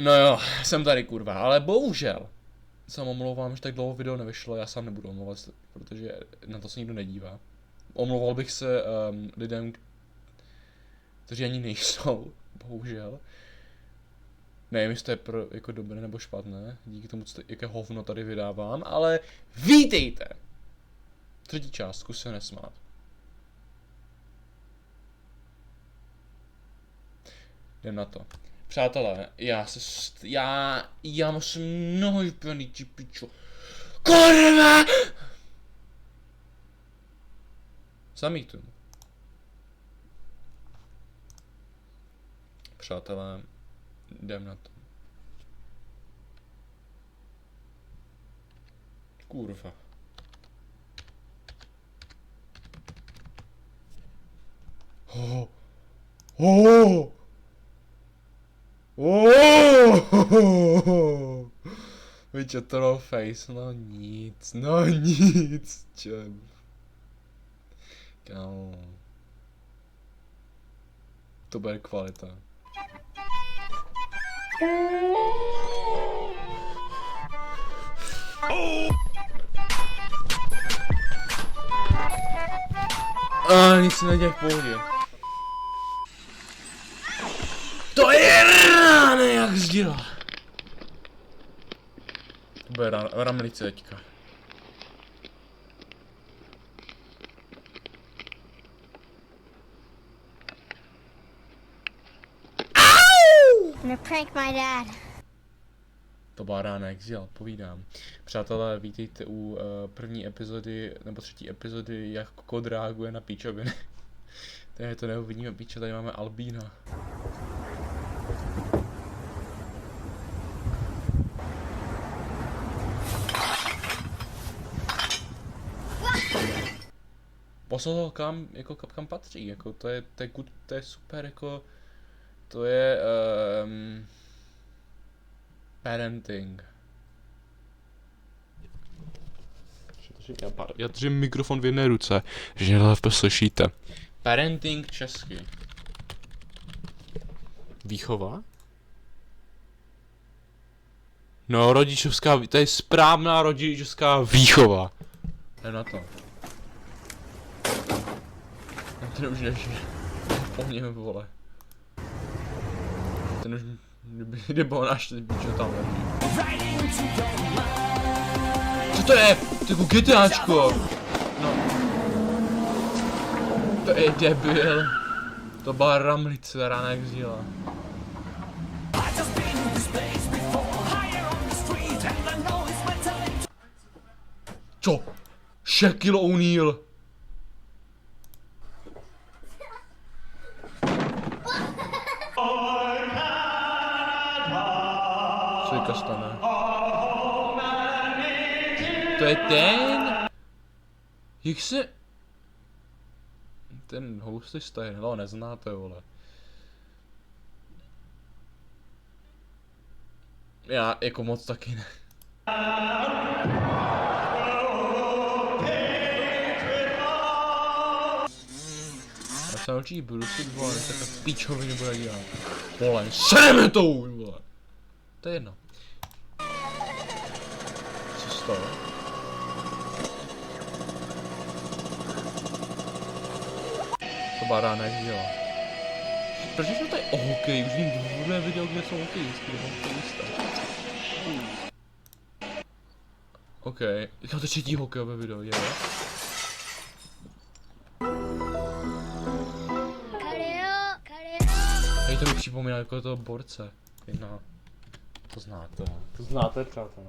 No jo, jsem tady kurva, ale bohužel. Se omlouvám, že tak dlouho video nevyšlo, já sám nebudu omlouvat, protože na to se nikdo nedívá. Omlouval bych se lidem, kteří ani nejsou, bohužel. Nevím, jestli to je jako dobré nebo špatné, díky tomu, jaké hovno tady vydávám, ale vítejte! Třetí část, zkus se nesmát. Jdem na to. Přátelé, já musím nohy plný, ti pičo. KURVA! Zamítnu. Přátelé, jdem na to. Kurva. Oh. Oh. Oh. Víš, troll face, no nic, čem. Kámo. To bude kvalita. Nic se neděje v pohodě. To je ráno jak zděla. To bude ramlice teďka. Prank my dad. To byla rána jak zděla, povídám. Přátelé, vítejte u první epizody, nebo třetí epizody, jak kod reaguje na píčoviny. Tady to neuvidíme píče, tady máme Albína. Poslal ho kam, jako kam patří, jako to je good, to je super, jako to je parenting. Já držím mikrofon v jedné ruce, že nelépe slyšíte. Parenting česky. Výchova? No, rodičovská, to je správná rodičovská výchova. Jdem na to. Ten už nežije. Po něm, vole. Ten už jde po náš čo tam leží. Co to je? To je jako GTAčko. No. To je debil. To byla ramlice, rána jak zjela. Čo? Shaquille O'Neal. Co je stane? To je ten? Jak se... Ten hostista je, no neznáte, vole. Já jako moc taky ne. Já se určitě budu si vole, takhle píčoviny bude dělat. Vole, sereme to, vole. To je jedno. Co stalo? To byla rána jak dělá. Proč je to tady o hokej? Už vím druhé video, kde jsou hokejistky, nebo hokejista. OK, to je třetí hokejové video, je? Tady to mi připomíná jako toho borce. No, to znáte, přátelé.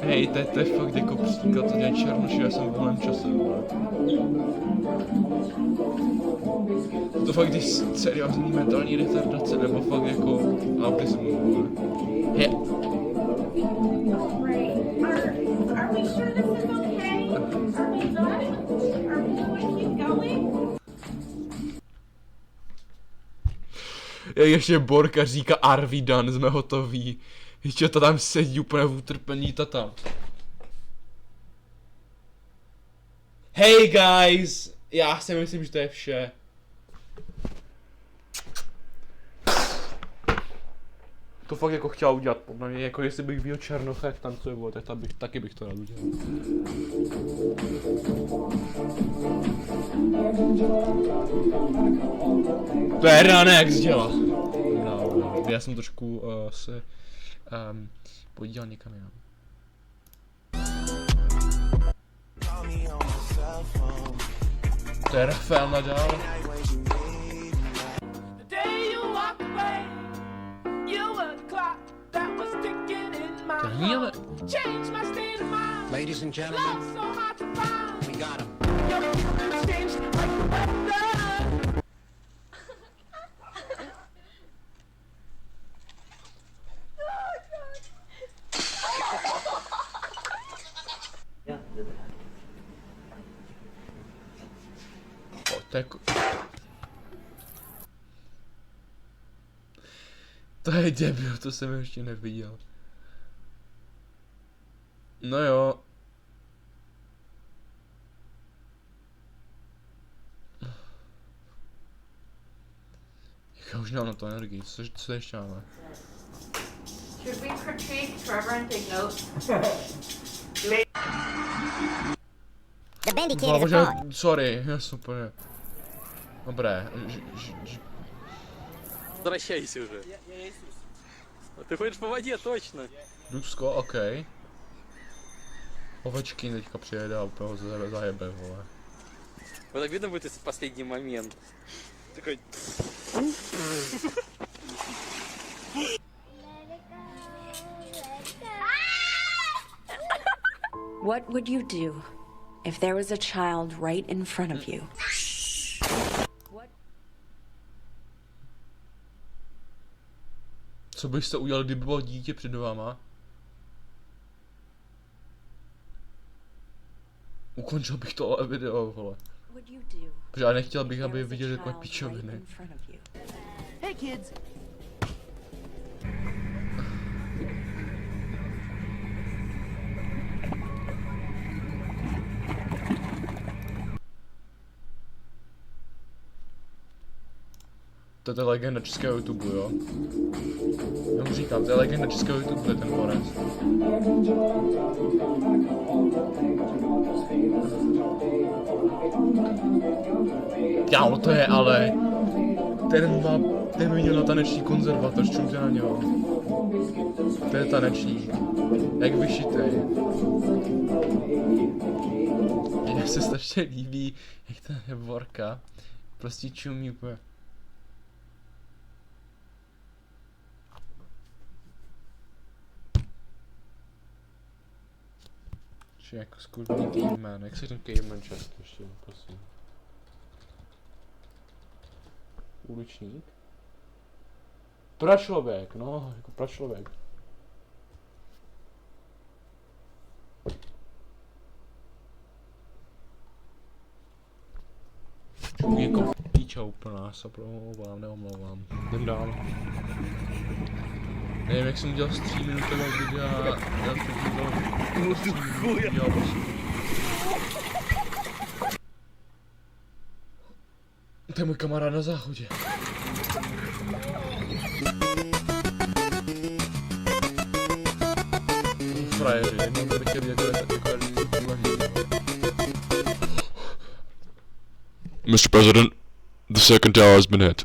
Hej, to je fakt jako příklad, to dělají Černoši, já jsem v volném čase, vole. To fakt když seriózní mentální retardace, nebo fakt jako autismus, vole. Hej. Jak ještě Borka říká Arvidan, jsme hotoví. Ještě to tam sedí úplně v utrpení tata. Hey guys! Já si myslím, že to je vše. To fakt jako chtěla udělat, podle mě, jako jestli bych viděl Černocha, jak tancuje, tak taky bych to rád udělal. To je Ranex dělá. No, já jsem trošku se podíval někam jinam. To je Rafael Nadal. To není ale... Ladies and gentlemen, we got him. O, to je to je debil, to jsem ještě neviděl. No jo. Já už nemám na to energii, co ještě máme? Should we critique Trevor and take notes? The Bendy Kid is a fraud. Sorry, já jsem úplně... Dobré, Возвращайся уже. Ты ходишь по воде, точно. Rusko, OK. Ovečky teďka přijede a úplně ho zajebe, vole. Вот так видно будет, если в последний момент. Такой... What would you do if there was a child right in front of you? Co byste udělali, kdyby bylo dítě před váma? Ukončil bych to video, vole. Protože já nechtěl bych, aby viděli takové pičoviny. Hey kids. To je legenda českého YouTube, jo? Já mu říkám, to je legenda českého YouTube, ten borec. Kámo, to je ale... Ten měl na taneční konzervatoř, čumte na něho. To je tanečník. Jak vyšitej. Mně se strašně líbí, jak ta Hevorka prostě čumí úplně. Či jako skurvený caveman, jak se ten caveman často ještě, prosím. Uličník? Pračlověk, no, jako pračlověk. Čumí jako píča úplná, se neomlouvám. Jdem dál. Nevím, jak jsem udělal 3 minutového videa, já to udělal to je můj kamarád na záchodě. Frajeři, jednou bych chtěl vidět, jako Mr. President, the second tower has been hit.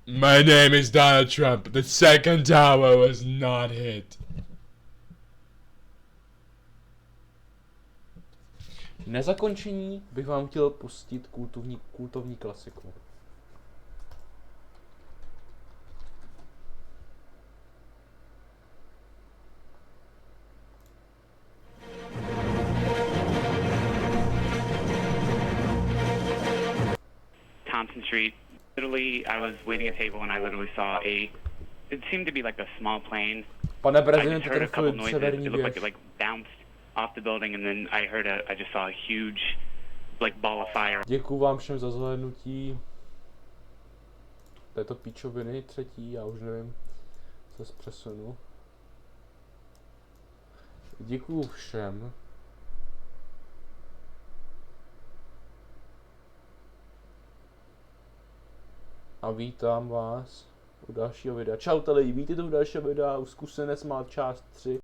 My name is Donald Trump. The second tower was not hit. Na zakončení bych vám chtěl pustit kultovní klasiku. Thompson Street. Literally, I was waiting at a table and I literally saw it seemed to be like a small plane. Pane I just prezidente, heard a couple trefil noises. severní It looked like věž. it like bounced off the building and then I just saw a huge like ball of fire. Děkuju vám všem za zhlédnutí této píčoviny třetí, já už nevím, se přesunu. Děkuju všem. A vítám vás u dalšího videa. Čau, tady víte to u dalšího videa, u Zkusenec má část 3.